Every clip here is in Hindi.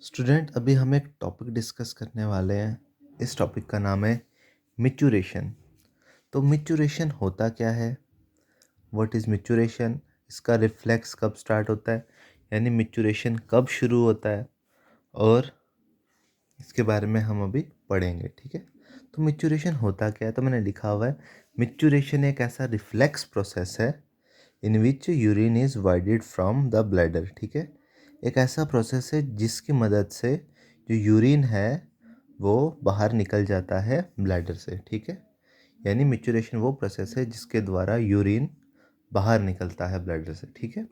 स्टूडेंट अभी हम एक टॉपिक डिस्कस करने वाले हैं। इस टॉपिक का नाम है मिचुरेशन। तो मिचुरेशन होता क्या है? What is micturition? इसका रिफ्लेक्स कब स्टार्ट होता है, यानी मिचुरेशन कब शुरू होता है, और इसके बारे में हम अभी पढ़ेंगे। ठीक है, तो मिचुरेशन होता क्या है? तो मैंने लिखा हुआ है, मिचुरेशन एक ऐसा रिफ्लेक्स प्रोसेस है in which urine is voided from the bladder. ठीक है, एक ऐसा प्रोसेस है जिसकी मदद से जो यूरिन है वो बाहर निकल जाता है ब्लैडर से। ठीक है, यानी मिचुरेशन वो प्रोसेस है जिसके द्वारा यूरिन बाहर निकलता है ब्लैडर से। ठीक है,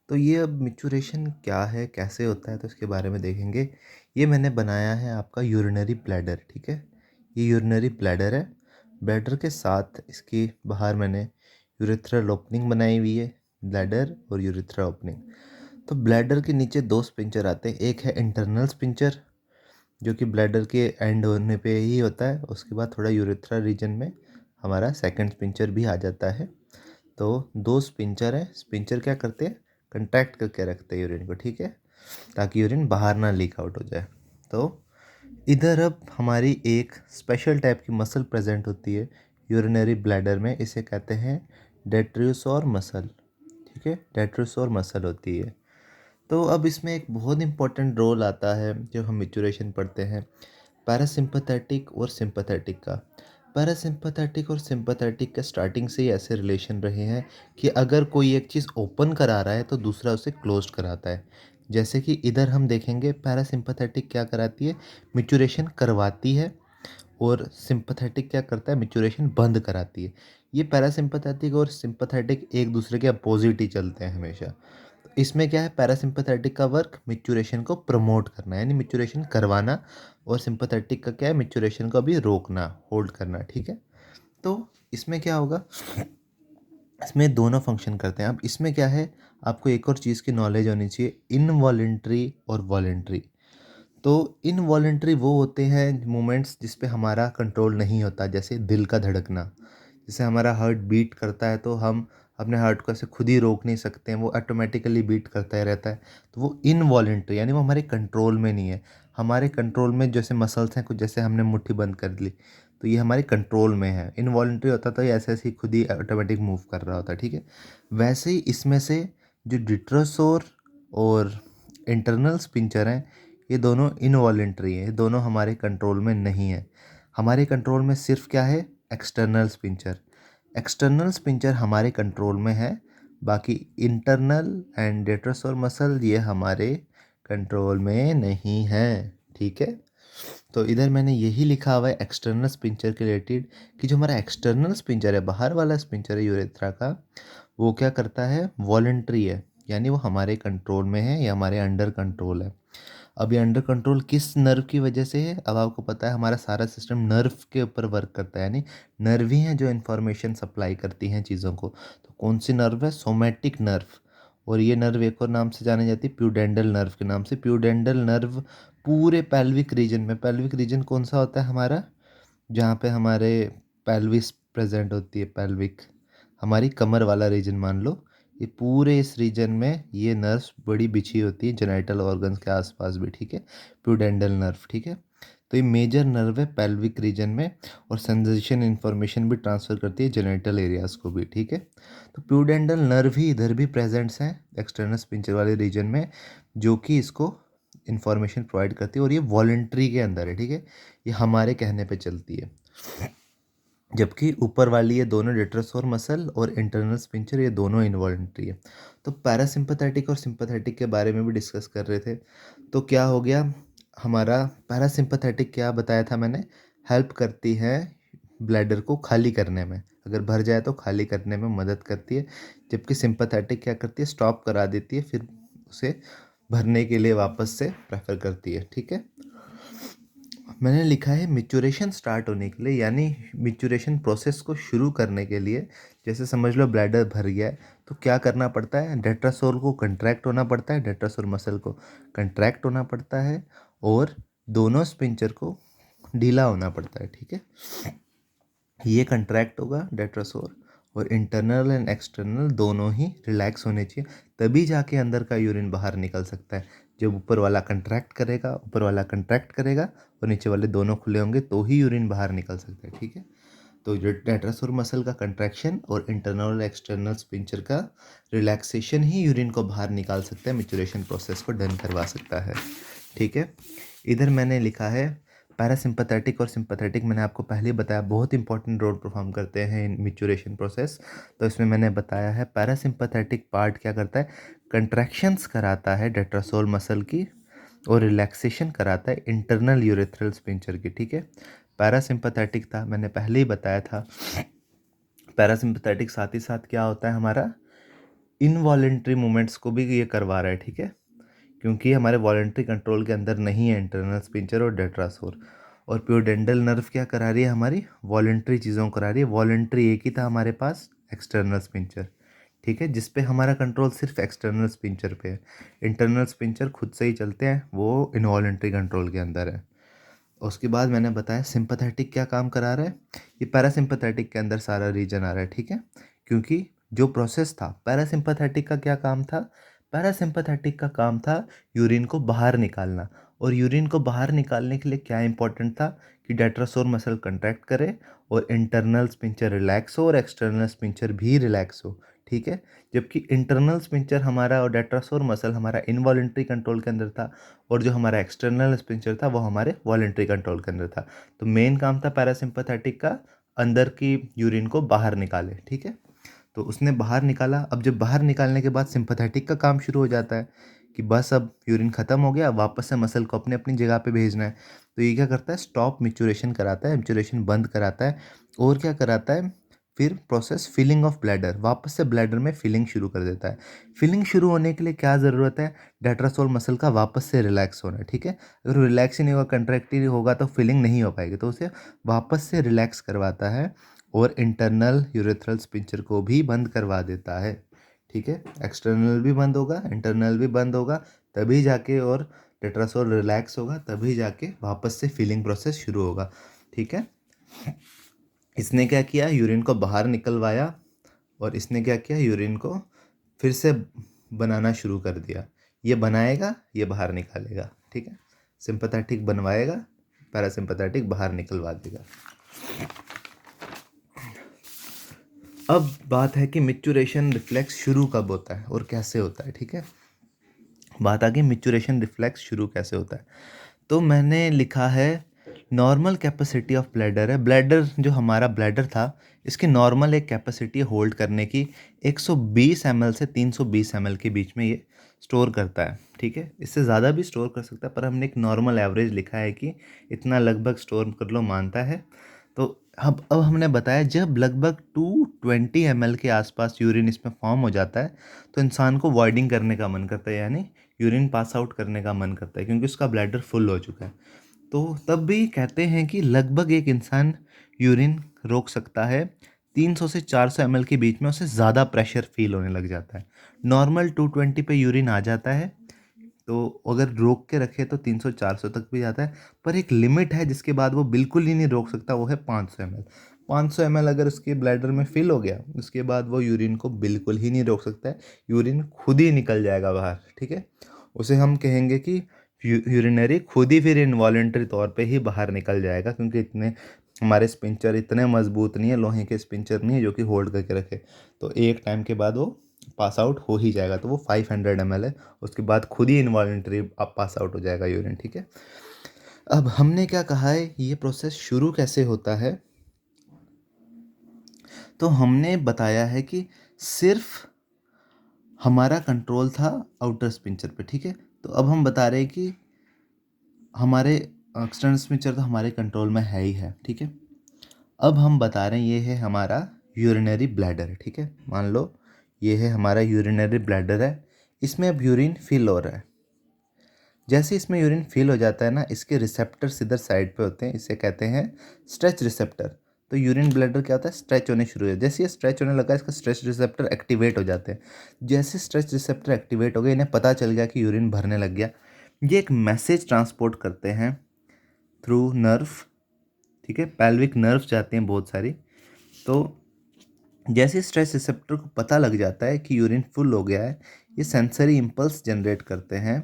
तो ये अब मिचुरेशन क्या है, कैसे होता है, तो इसके बारे में देखेंगे। ये मैंने बनाया है आपका यूरिनरी ब्लैडर। ठीक है, ये यूरिनरी ब्लैडर है। ब्लैडर के साथ इसकी बाहर मैंने यूरेथ्रल ओपनिंग बनाई हुई है, ब्लैडर और यूरेथ्रा ओपनिंग। तो ब्लैडर के नीचे दो स्पिंचर आते हैं, एक है इंटरनल स्पिंचर जो कि ब्लैडर के एंड होने पे ही होता है, उसके बाद थोड़ा यूरेथ्रा रीजन में हमारा सेकंड स्पिंचर भी आ जाता है। तो दो स्पिंचर है, स्पिंचर क्या करते हैं, कंट्रैक्ट करके रखते हैं यूरिन को। ठीक है, ताकि यूरिन बाहर ना लीक आउट हो जाए। तो इधर अब हमारी एक स्पेशल टाइप की मसल प्रेजेंट होती है यूरिनरी ब्लैडर में, इसे कहते हैं डेट्रियोसोर मसल। ठीक है, डेट्रियोसोर मसल होती है। तो अब इसमें एक बहुत इंपॉर्टेंट रोल आता है जब हम मिचुरेशन पढ़ते हैं, पैरासिम्पथेटिक और सिंपैथेटिक का। पैरासिम्पथेटिक और सिंपैथेटिक का स्टार्टिंग से ही ऐसे रिलेशन रहे हैं कि अगर कोई एक चीज़ ओपन करा रहा है तो दूसरा उसे क्लोज कराता है। जैसे कि इधर हम देखेंगे, पैरासिम्पथेटिक क्या कराती है, मिचुरेशन करवाती है, और सिंपैथेटिक क्या करता है, मिचुरेशन बंद कराती है। ये पैरासिम्पथेटिक और सिंपैथेटिक एक दूसरे के अपोजिट ही चलते हैं हमेशा। इसमें क्या है, पैरासिम्पथेटिक का वर्क मिचुरेशन को प्रमोट करना, यानी मिचुरेशन करवाना, और सिंपैथेटिक का क्या है, मिचुरेशन को अभी रोकना, होल्ड करना। ठीक है, तो इसमें क्या होगा, इसमें दोनों फंक्शन करते हैं। अब इसमें क्या है, आपको एक और चीज़ की नॉलेज होनी चाहिए, इनवॉलेंट्री और वॉलेंट्री। तो इनवॉलेंट्री वो होते हैं मोमेंट्स जिस पे हमारा कंट्रोल नहीं होता, जैसे दिल का धड़कना। जैसे हमारा हार्ट बीट करता है तो हम अपने हार्ट को ऐसे खुद ही रोक नहीं सकते हैं, वो ऑटोमेटिकली बीट करता ही रहता है। तो वो इनवॉलेंट्री, यानी वो हमारे कंट्रोल में नहीं है। हमारे कंट्रोल में जैसे मसल्स हैं कुछ, जैसे हमने मुट्ठी बंद कर ली तो ये हमारे कंट्रोल में है। इनवॉलेंट्री होता तो ये ऐसे ऐसे ही खुद ही ऑटोमेटिक मूव कर रहा होता। ठीक है, वैसे ही इसमें से जो डिट्रोसोर और इंटरनल स्पिंचर हैं, ये दोनों इनवॉलेंट्री हैं, ये दोनों हमारे कंट्रोल में नहीं है। हमारे कंट्रोल में सिर्फ क्या है, एक्सटर्नल स्पिंचर। एक्सटर्नल स्पिंचर हमारे कंट्रोल में है, बाकी इंटरनल एंड डेट्रोसोर मसल ये हमारे कंट्रोल में नहीं है। ठीक है, तो इधर मैंने यही लिखा हुआ है एक्सटर्नल स्पिंचर के रिलेटेड, कि जो हमारा एक्सटर्नल स्पिंचर है, बाहर वाला स्पिंचर है यूरेथ्रा का, वो क्या करता है, वॉलेंट्री है, यानी वो हमारे कंट्रोल में है या हमारे अंडर कंट्रोल है। अब ये अंडर कंट्रोल किस नर्व की वजह से है? अब आपको पता है हमारा सारा सिस्टम नर्व के ऊपर वर्क करता है, यानी नर्व ही हैं जो इन्फॉर्मेशन सप्लाई करती हैं चीज़ों को। तो कौन सी नर्व है, सोमैटिक नर्व। और ये नर्व एक और नाम से जानी जाती है, प्यूडेंडल नर्व के नाम से। प्यूडेंडल नर्व पूरे पेल्विक रीजन में, पेल्विक रीजन कौन सा होता है हमारा, जहाँ पे हमारे पेल्विस प्रेजेंट होती है, पेल्विक हमारी कमर वाला रीजन मान लो, ये पूरे इस रीजन में ये नर्व्स बड़ी बिछी होती है जेनाइटल ऑर्गन्स के आसपास भी। ठीक है, प्यूडेंडल नर्व। ठीक है, तो ये मेजर नर्व है पेल्विक रीजन में, और सेंसेशन इन्फॉर्मेशन भी ट्रांसफ़र करती है जेनाइटल एरियाज को भी। ठीक है, तो प्यूडेंडल नर्व ही इधर भी प्रेजेंट्स हैं एक्सटर्नल स्पिंचर वाले रीजन में, जो कि इसको इन्फॉर्मेशन प्रोवाइड करती है, और ये वॉलेंट्री के अंदर है। ठीक है, ये हमारे कहने पे चलती है। जबकि ऊपर वाली ये दोनों डेट्रोसोर मसल और इंटरनल स्पिंचर ये दोनों इनवॉलेंट्री है। तो पैरासिम्पथेटिक और सिंपैथेटिक के बारे में भी डिस्कस कर रहे थे। तो क्या हो गया हमारा, पैरासिम्पथेटिक क्या बताया था मैंने, हेल्प करती है ब्लैडर को खाली करने में, अगर भर जाए तो खाली करने में मदद करती है। जबकि सिंपैथेटिक क्या करती है, स्टॉप करा देती है, फिर उसे भरने के लिए वापस से प्रेफर करती है। ठीक है, मैंने लिखा है मिचुरेशन स्टार्ट होने के लिए, यानी मिचुरेशन प्रोसेस को शुरू करने के लिए, जैसे समझ लो ब्लैडर भर गया है तो क्या करना पड़ता है, डेट्रासोर को कंट्रैक्ट होना पड़ता है, डेट्रासोर मसल को कंट्रैक्ट होना पड़ता है, और दोनों स्पिंचर को ढीला होना पड़ता है। ठीक है, ये कंट्रैक्ट होगा डेट्रासोर, और इंटरनल एंड एक्सटर्नल दोनों ही रिलैक्स होने चाहिए, तभी जाके अंदर का यूरिन बाहर निकल सकता है। जब ऊपर वाला कंट्रैक्ट करेगा और नीचे वाले दोनों खुले होंगे तो ही यूरिन बाहर निकल सकता है, ठीक है। तो जो टेट्रासोर मसल का कंट्रैक्शन और इंटरनल और एक्सटर्नल स्पिंचर का रिलैक्सेशन ही यूरिन को बाहर निकाल सकता है, मैच्योरेशन प्रोसेस को डन करवा सकता है, ठीक है। इधर मैंने लिखा है पैरासिम्पथेटिक और सिंपैथेटिक, मैंने आपको पहले ही बताया बहुत इंपॉर्टेंट रोल परफॉर्म करते हैं इन मैच्योरेशन प्रोसेस। तो इसमें मैंने बताया है पैरासिम्पैथेटिक पार्ट क्या करता है, कंट्रैक्शंस कराता है टेट्रासोल मसल की और रिलैक्सेशन कराता है इंटरनल यूरेथ्रल स्पिंचर की, ठीक है। पैरासिम्पैथेटिक था, मैंने पहले ही बताया था। पैरासिम्पैथेटिक साथ ही साथ क्या होता है, हमारा इनवॉलेंट्री मूवमेंट्स को भी ये करवा रहा है, ठीक है, क्योंकि हमारे वॉलेंट्री कंट्रोल के अंदर नहीं है इंटरनल स्पिंचर और डेट्रासोर। और प्यूडेंटल नर्व क्या करा रही है, हमारी वॉलेंट्री चीज़ों को करा रही है। वॉलेंट्री एक ही था हमारे पास, एक्सटर्नल स्पिंचर, ठीक है, जिस पे हमारा कंट्रोल सिर्फ एक्सटर्नल स्पिंचर पे है। इंटरनल स्पिंचर खुद से ही चलते हैं, वो इनवॉलेंट्री कंट्रोल के अंदर है। उसके बाद मैंने बताया सिंपैथेटिक क्या काम करा रहा है, ये पैरासिम्पैथेटिक के अंदर सारा रीजन आ रहा है, ठीक है। क्योंकि जो प्रोसेस था पैरासिम्पैथेटिक का क्या काम था, पैरासिम्पैथेटिक का काम था यूरिन को बाहर निकालना। और यूरिन को बाहर निकालने के लिए क्या इंपॉर्टेंट था कि डेट्रासोर मसल कंट्रैक्ट करे और इंटरनल स्पिंचर रिलैक्स हो और एक्सटर्नल स्पिंचर भी रिलैक्स हो, ठीक है। जबकि इंटरनल स्पिंचर हमारा और डेट्रासोर मसल हमारा इनवॉलेंट्री कंट्रोल के अंदर था और जो हमारा एक्सटर्नल स्पिंचर था वो हमारे वॉलेंट्री कंट्रोल के अंदर था। तो मेन काम था पैरासिम्पैथेटिक का अंदर की यूरिन को बाहर निकाले, ठीक है। तो उसने बाहर निकाला। अब जब बाहर निकालने के बाद सिंपैथेटिक का काम शुरू हो जाता है कि बस अब यूरिन ख़त्म हो गया, वापस से मसल को अपनी अपनी जगह पे भेजना है। तो ये क्या करता है, स्टॉप मैच्योरेशन कराता है, मैच्योरेशन बंद कराता है। और क्या कराता है, फिर प्रोसेस फिलिंग ऑफ ब्लैडर, वापस से ब्लैडर में फिलिंग शुरू कर देता है। फिलिंग शुरू होने के लिए क्या ज़रूरत है, डेट्रासोल मसल का वापस से रिलैक्स होना है, ठीक है। अगर रिलैक्स ही नहीं होगा, कंट्रैक्ट ही होगा तो फिलिंग नहीं हो पाएगी, तो उसे वापस से रिलैक्स करवाता है और इंटरनल यूरेथ्रल स्पिंचर को भी बंद करवा देता है, ठीक है। एक्सटर्नल भी बंद होगा, इंटरनल भी बंद होगा, तभी जाके और टेट्रासोल रिलैक्स होगा, तभी जाके वापस से फिलिंग प्रोसेस शुरू होगा, ठीक है। इसने क्या किया, यूरिन को बाहर निकलवाया और इसने क्या किया, यूरिन को फिर से बनाना शुरू कर दिया। ये बनाएगा, ये बाहर निकालेगा, ठीक है। सिंपैथेटिक बनवाएगा, पैरासिम्पैथेटिक बाहर निकलवा देगा। अब बात है कि मैच्योरेशन रिफ्लेक्स शुरू कब होता है और कैसे होता है, ठीक है। बात आ गई मैच्योरेशन रिफ्लेक्स शुरू कैसे होता है। तो मैंने लिखा है नॉर्मल कैपेसिटी ऑफ ब्लैडर है, ब्लैडर जो हमारा ब्लैडर था इसकी नॉर्मल एक कैपेसिटी होल्ड करने की 120 ml से 320 ml के बीच में ये स्टोर करता है, ठीक है। इससे ज़्यादा भी स्टोर कर सकता है, पर हमने एक नॉर्मल एवरेज लिखा है कि इतना लगभग स्टोर कर लो मानता है। तो अब हमने बताया जब लगभग 220 ml के आसपास यूरिन इसमें फॉर्म हो जाता है तो इंसान को वॉइडिंग करने का मन करता है, यानी यूरिन पास आउट करने का मन करता है, क्योंकि उसका ब्लैडर फुल हो चुका है। तो तब भी कहते हैं कि लगभग एक इंसान यूरिन रोक सकता है 300 से 400 ml के बीच में, उसे ज़्यादा प्रेशर फील होने लग जाता है। नॉर्मल 220 पे यूरिन आ जाता है, तो अगर रोक के रखे तो 300-400 तक भी जाता है, पर एक लिमिट है जिसके बाद वो बिल्कुल ही नहीं रोक सकता, वो है 500 ml। 500 ml अगर उसके ब्लैडर में फिल हो गया उसके बाद वो यूरिन को बिल्कुल ही नहीं रोक सकता है, यूरिन खुद ही निकल जाएगा बाहर, ठीक है। उसे हम कहेंगे कि यूरिनरी खुद ही फिर इनवॉलेंट्री तौर पे ही बाहर निकल जाएगा, क्योंकि इतने हमारे स्पिंचर इतने मजबूत नहीं है, लोहे के स्पिंचर नहीं है जो कि होल्ड करके रखे। तो एक टाइम के बाद वो पास आउट हो ही जाएगा, तो वो 500 ml है, उसके बाद खुद ही इनवॉलेंट्री अब पास आउट हो जाएगा यूरिन, ठीक है। अब हमने क्या कहा है, ये प्रोसेस शुरू कैसे होता है, तो हमने बताया है कि सिर्फ हमारा कंट्रोल था आउटर स्पिंचर पे, ठीक है। तो अब हम बता रहे हैं कि हमारे एक्सटर्नल स्पिंचर तो हमारे कंट्रोल में है ही है, ठीक है। अब हम बता रहे हैं ये है हमारा यूरिनरी ब्लैडर, ठीक है। मान लो ये है हमारा यूरिनरी ब्लैडर है, इसमें अब यूरिन फिल हो रहा है। जैसे इसमें यूरिन फिल हो जाता है ना, इसके रिसेप्टर्स इधर साइड पे होते हैं, इसे कहते हैं स्ट्रेच रिसेप्टर। तो यूरिन ब्लैडर क्या होता है, स्ट्रेच होने शुरू हो, जैसे ये स्ट्रेच होने लगा इसका स्ट्रेच रिसेप्टर एक्टिवेट हो जाते हैं। जैसे स्ट्रेच रिसेप्टर एक्टिवेट हो गए, इन्हें पता चल गया कि यूरिन भरने लग गया, ये एक मैसेज ट्रांसपोर्ट करते हैं थ्रू नर्व, ठीक है। पेल्विक नर्व्स जाते हैं बहुत सारी। तो जैसे स्ट्रेस रिसेप्टर को पता लग जाता है कि यूरिन फुल हो गया है, ये सेंसरी इंपल्स जनरेट करते हैं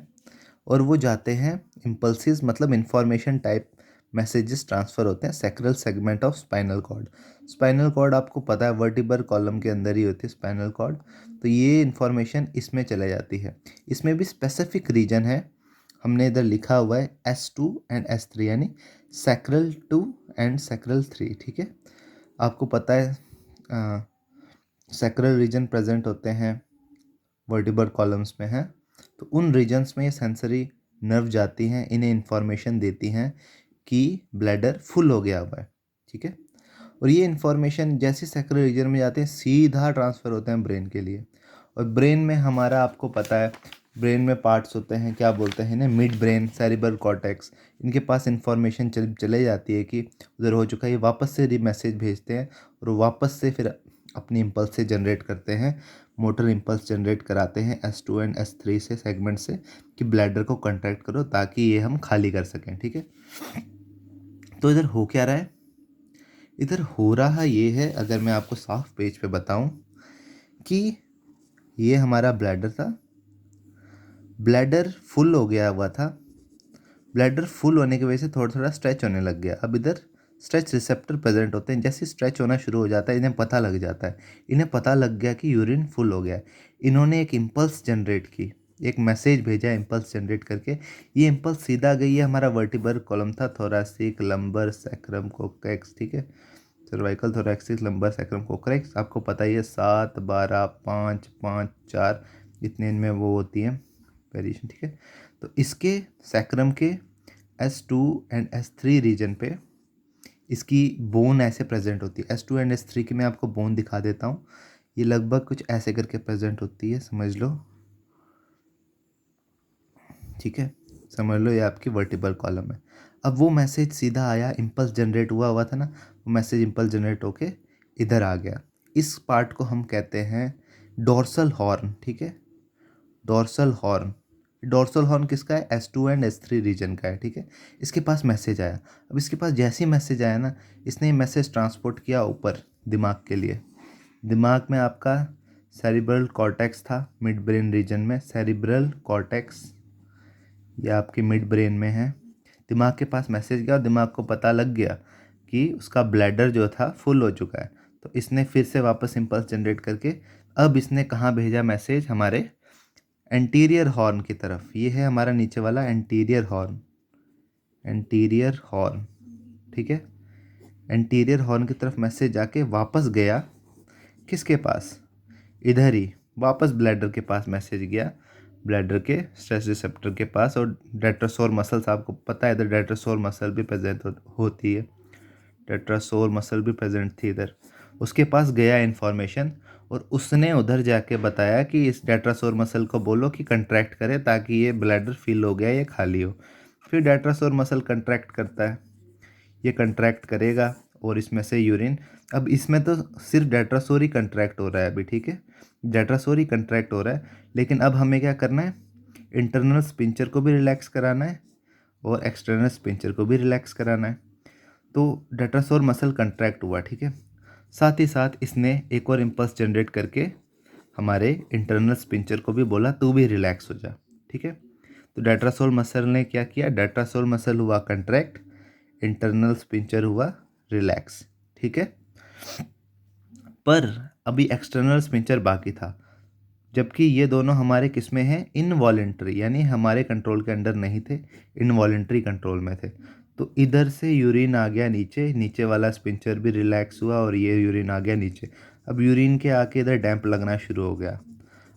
और वो जाते हैं इम्पल्सिस मतलब इंफॉर्मेशन टाइप मैसेजेस ट्रांसफ़र होते हैं sacral segment of spinal cord. Spinal cord आपको पता है वर्टिब्रल कॉलम के अंदर ही होती है स्पाइनल कॉर्ड, तो ये इन्फॉर्मेशन इसमें चले जाती है। इसमें भी स्पेसिफिक रीजन है, हमने इधर लिखा हुआ है S2 एंड S3 यानी सैक्रल 2 एंड सैक्रल 3, ठीक है। आपको पता है सैक्रल रीजन प्रेजेंट होते हैं वर्टिब्रल कॉलम्स में हैं, तो उन रीजन्स में ये सेंसरी नर्व जाती हैं, इन्हें इन्फॉर्मेशन देती हैं कि ब्लैडर फुल हो गया हुआ है, ठीक है। और ये इन्फॉर्मेशन जैसे सैक्रल रीजन में जाते हैं सीधा ट्रांसफ़र होते हैं ब्रेन के लिए। और ब्रेन में हमारा आपको पता है ब्रेन में पार्ट्स होते हैं, क्या बोलते हैं इन्हें, मिड ब्रेन, सेरिब्रल कॉर्टेक्स। इनके पास इन्फॉर्मेशन चले जाती है कि उधर हो चुका है, ये वापस से मैसेज भेजते हैं और वापस से फिर अपनी इम्पल्स से जनरेट करते हैं, मोटर इम्पल्स जनरेट कराते हैं S2 एंड S3 से सेगमेंट से कि ब्लैडर को कंट्रैक्ट करो ताकि ये हम खाली कर सकें, ठीक है। तो इधर हो क्या रहा है, इधर हो रहा ये है, अगर मैं आपको साफ पेज पे बताऊं कि ये हमारा ब्लैडर था, ब्लैडर फुल हो गया हुआ था, ब्लैडर फुल होने की वजह से थोड़ा थोड़ा स्ट्रेच होने लग गया। अब इधर स्ट्रेच रिसेप्टर प्रेजेंट होते हैं, जैसे स्ट्रेच होना शुरू हो जाता है इन्हें पता लग जाता है, इन्हें पता लग गया कि यूरिन फुल हो गया है। इन्होंने एक इम्पल्स जनरेट की, एक मैसेज भेजा इम्पल्स जनरेट करके। ये इम्पल्स सीधा गई है, हमारा वर्टिब्रल कॉलम था, थोरैसिक, लंबर, सैक्रम, कोकैक्स, ठीक है, सर्वाइकल, थोरैक्सिक, लंबर, सैक्रम, कोकैक्स। आपको पता ही है 7, 12, 5, 5, 4 इतने इनमें वो होती हैं वेरिएशन, ठीक है। तो इसके सैक्रम के S2 एंड S3 रीजन पे इसकी बोन ऐसे प्रेजेंट होती है। S2 एंड S3 की मैं आपको बोन दिखा देता हूँ, ये लगभग कुछ ऐसे करके प्रेजेंट होती है, समझ लो, ठीक है, समझ लो ये आपकी वर्टिब्रल कॉलम है। अब वो मैसेज सीधा आया, इम्पल्स जनरेट हुआ था ना, वो मैसेज इम्पल्स जनरेट होके इधर आ गया। इस पार्ट को हम कहते हैं डोर्सल हॉर्न, ठीक है, डोर्सल हॉर्न। डोर्सल हॉर्न किसका है, S2 एंड S3 रीजन का है, ठीक है। इसके पास मैसेज आया, अब इसके पास जैसे ही मैसेज आया ना, इसने ये मैसेज ट्रांसपोर्ट किया ऊपर दिमाग के लिए। दिमाग में आपका सेरिब्रल कॉर्टेक्स था, मिड ब्रेन रीजन में सेरिब्रल कॉर्टेक्स, ये आपके मिड ब्रेन में है। दिमाग के पास मैसेज गया और दिमाग को पता लग गया कि उसका ब्लैडर जो था फुल हो चुका है, तो इसने फिर से वापस इम्पल्स जनरेट करके अब इसने कहाँ भेजा मैसेज, हमारे एंटीरियर हॉर्न की तरफ। ये है हमारा नीचे वाला एंटीरियर हॉर्न, एंटीरियर हॉर्न, ठीक है। एंटीरियर हॉर्न की तरफ मैसेज जाके वापस गया किसके पास, इधर ही वापस ब्लैडर के पास मैसेज गया, ब्लैडर के स्ट्रेस रिसेप्टर के पास। और डेट्रोसोर मसल्स आपको पता है, इधर डेट्रोसोर मसल भी प्रेजेंट होती है, डेट्रोसोर मसल भी प्रेजेंट थी इधर। उसके पास गया इन्फॉर्मेशन और उसने उधर जाके बताया कि इस डेट्रासोर मसल को बोलो कि कंट्रैक्ट करे ताकि ये ब्लैडर फिल हो गया, ये खाली हो। फिर डेट्रासोर मसल कंट्रैक्ट करता है, ये कंट्रैक्ट करेगा और इसमें से यूरिन, अब इसमें तो सिर्फ डेट्रासोर ही कंट्रैक्ट हो रहा है अभी, ठीक है, डेट्रासोर ही कंट्रैक्ट हो रहा है। लेकिन अब हमें क्या करना है, इंटरनल स्पिंचर को भी रिलैक्स कराना है और एक्सटर्नल स्पिंचर को भी रिलैक्स कराना है। तो डेट्रासोर मसल कंट्रैक्ट हुआ, ठीक है। साथ ही साथ इसने एक और इम्पल्स जनरेट करके हमारे इंटरनल स्पिंचर को भी बोला तू भी रिलैक्स हो जा, ठीक है। तो डेट्रासोर मसल ने क्या किया, डेट्रासोर मसल हुआ कंट्रैक्ट, इंटरनल स्पिंचर हुआ रिलैक्स, ठीक है। पर अभी एक्सटर्नल स्पिंचर बाकी था, जबकि ये दोनों हमारे किस में हैं, इनवॉलेंट्री, यानी हमारे कंट्रोल के अंडर नहीं थे, इनवॉलेंट्री कंट्रोल में थे। तो इधर से यूरिन आ गया नीचे, नीचे वाला स्पिंचर भी रिलैक्स हुआ और ये यूरिन आ गया नीचे। अब यूरिन के आके इधर डैम्प लगना शुरू हो गया।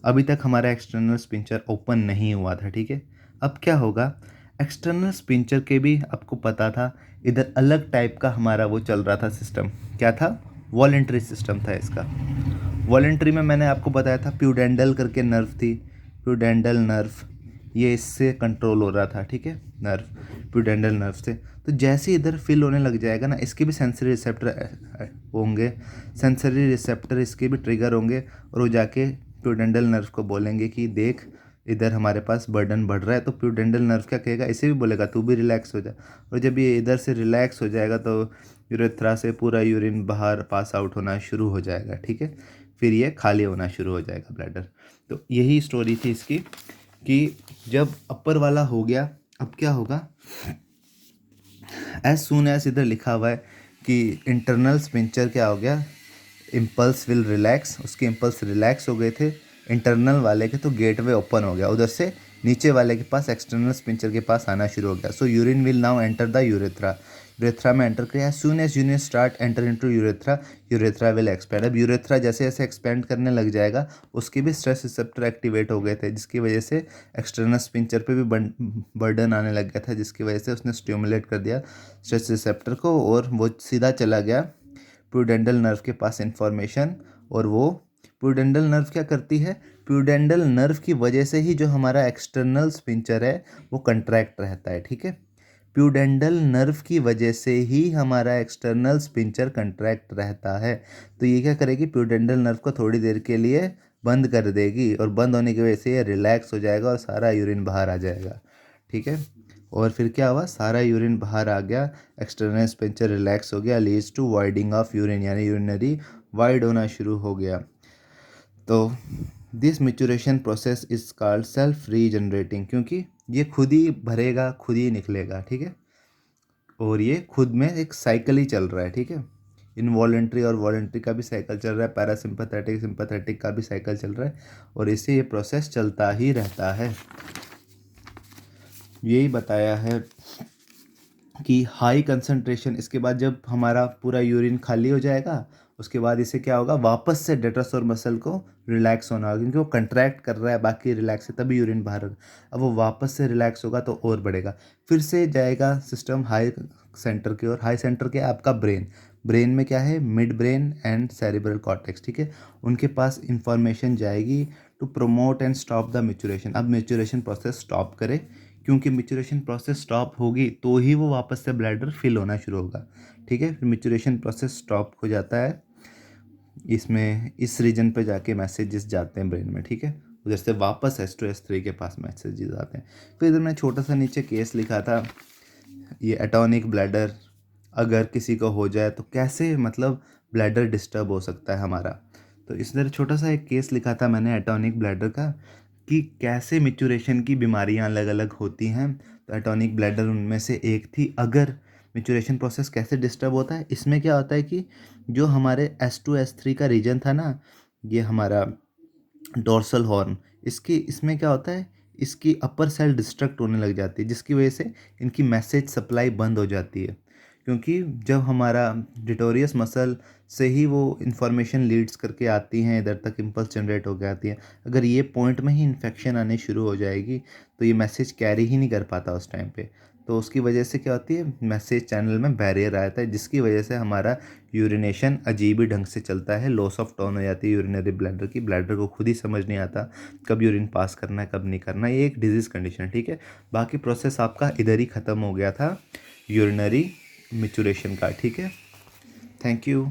अभी तक हमारा एक्सटर्नल स्पिंचर ओपन नहीं हुआ था, ठीक है। अब क्या होगा, एक्सटर्नल स्पिंचर के भी आपको पता था इधर अलग टाइप का हमारा वो चल रहा था सिस्टम, क्या था, वॉलेंट्री सिस्टम था इसका। वॉलेंट्री में मैंने आपको बताया था प्यूडेंडल करके नर्व थी, प्यूडेंडल नर्व, ये इससे कंट्रोल हो रहा था, ठीक है, नर्व प्यूडेंडल नर्व से। तो जैसे ही इधर फिल होने लग जाएगा ना, इसके भी सेंसरी रिसेप्टर होंगे, सेंसरी रिसेप्टर इसके भी ट्रिगर होंगे और वो जाके प्यूडेंडल नर्व को बोलेंगे कि देख इधर हमारे पास बर्डन बढ़ रहा है। तो प्यूडेंडल नर्व क्या कहेगा, इसे भी बोलेगा तू भी रिलैक्स हो जा। और जब ये इधर से रिलैक्स हो जाएगा तो यूरेथ्रा से पूरा यूरिन बाहर पास आउट होना शुरू हो जाएगा, ठीक है। फिर ये खाली होना शुरू हो जाएगा ब्लैडर। तो यही स्टोरी थी इसकी कि जब अपर वाला हो गया, अब क्या होगा, एज सून एज इधर लिखा हुआ है कि इंटरनल स्पिंचर क्या हो गया, इम्पल्स विल रिलैक्स, उसके इम्पल्स रिलैक्स हो गए थे इंटरनल वाले के, तो गेटवे ओपन हो गया, उधर से नीचे वाले के पास एक्सटर्नल स्पिंचर के पास आना शुरू हो गया। So urine will now enter the urethra, urethra में एंटर किया। Soon as urine start enter into urethra, urethra will expand. अब यूरेथ्रा जैसे जैसे एक्सपेंड करने लग जाएगा, उसके भी स्ट्रेस रिसेप्टर एक्टिवेट हो गए थे, जिसकी वजह से एक्सटर्नल स्पिंचर पे भी बर्डन आने लग गया था, जिसकी वजह से उसने स्टिमुलेट कर दिया स्ट्रेस रिसेप्टर को, और वो सीधा चला गया प्यूडेंडल नर्व के पास इंफॉर्मेशन। और वो प्यूडेंडल नर्व क्या करती है, प्यूडेंडल नर्व की वजह से ही जो हमारा एक्सटर्नल स्पिंचर है वो कंट्रैक्ट रहता है, ठीक है। प्यूडेंडल नर्व की वजह से ही हमारा एक्सटर्नल स्पिंचर कंट्रैक्ट रहता है। तो ये क्या करेगी, प्यूडेंडल नर्व को थोड़ी देर के लिए बंद कर देगी, और बंद होने की वजह से ये रिलैक्स हो जाएगा और सारा यूरिन बाहर आ जाएगा, ठीक है। और फिर क्या हुआ, सारा यूरिन बाहर आ गया, एक्सटर्नल स्पिंचर रिलैक्स हो गया, लीड्स टू वाइडिंग ऑफ यूरिन, यानी यूरिनरी वाइड होना शुरू हो गया। तो this maturation process is called self regenerating, क्योंकि ये खुद ही भरेगा, खुद ही निकलेगा, ठीक है। और ये खुद में एक साइकिल ही चल रहा है, ठीक है। इनवॉलेंट्री और वॉलेंट्री का भी साइकिल चल रहा है, पैरासिम्पैथेटिक सिंपैथेटिक का भी साइकिल चल रहा है, और इससे ये प्रोसेस चलता ही रहता है। यही बताया है कि हाई कंसंट्रेशन, इसके बाद जब हमारा पूरा यूरिन खाली हो जाएगा, उसके बाद इसे क्या होगा, वापस से डेट्रोसोर मसल को रिलैक्स होना होगा, क्योंकि वो कंट्रैक्ट कर रहा है, बाकी रिलैक्स है, तभी यूरिन बाहर होगा। अब वो वापस से रिलैक्स होगा तो और बढ़ेगा, फिर से जाएगा सिस्टम हाई सेंटर की ओर। हाई सेंटर क्या है, आपका ब्रेन। ब्रेन में क्या है, mid brain and cerebral cortex, ठीक है। उनके पास इंफॉर्मेशन जाएगी to promote and stop the maturation. अब मैच्योरेशन प्रोसेस स्टॉप करे, क्योंकि मैच्योरेशन प्रोसेस स्टॉप होगी तो ही वो वापस से ब्लैडर फिल होना शुरू होगा, ठीक है। फिर मैच्योरेशन प्रोसेस स्टॉप हो जाता है, इसमें इस रीजन पे जाके मैसेजेस जाते हैं ब्रेन में, ठीक है। उधर से वापस S2 S3 के पास मैसेजेस आते हैं। फिर इधर मैं छोटा सा नीचे केस लिखा था, ये एटॉनिक ब्लैडर अगर किसी को हो जाए तो कैसे, मतलब ब्लैडर डिस्टर्ब हो सकता है हमारा। तो इस तरह छोटा सा एक केस लिखा था मैंने एटॉनिक ब्लैडर का, कि कैसे मैच्योरेशन की बीमारियां अलग अलग होती हैं। तो एटॉनिक ब्लैडर उनमें से एक थी। अगर मैच्योरेशन प्रोसेस कैसे डिस्टर्ब होता है, इसमें क्या होता है कि जो हमारे S2 S3 का रीजन था ना, ये हमारा डोर्सल हॉर्न, इसमें क्या होता है, इसकी अपर सेल डिस्ट्रक्ट होने लग जाती है, जिसकी वजह से इनकी मैसेज सप्लाई बंद हो जाती है। क्योंकि जब हमारा डिटोरियस मसल से ही वो इन्फॉर्मेशन लीड्स करके आती हैं, इधर तक इम्पल्स जनरेट हो के आती है, अगर ये पॉइंट में ही इन्फेक्शन आने शुरू हो जाएगी तो ये मैसेज कैरी ही नहीं कर पाता उस टाइम पे। तो उसकी वजह से क्या होती है, मैसेज चैनल में बैरियर आता है, जिसकी वजह से हमारा यूरिनेशन अजीब ही ढंग से चलता है, लॉस ऑफ टोन हो जाती है यूरिनरी ब्लैडर की। ब्लैडर को खुद ही समझ नहीं आता कब यूरिन पास करना है कब नहीं करना। ये एक डिजीज़ कंडीशन है, ठीक है। बाकी प्रोसेस आपका इधर ही ख़त्म हो गया था यूरिनरी मैच्योरेशन का, ठीक है। Thank you.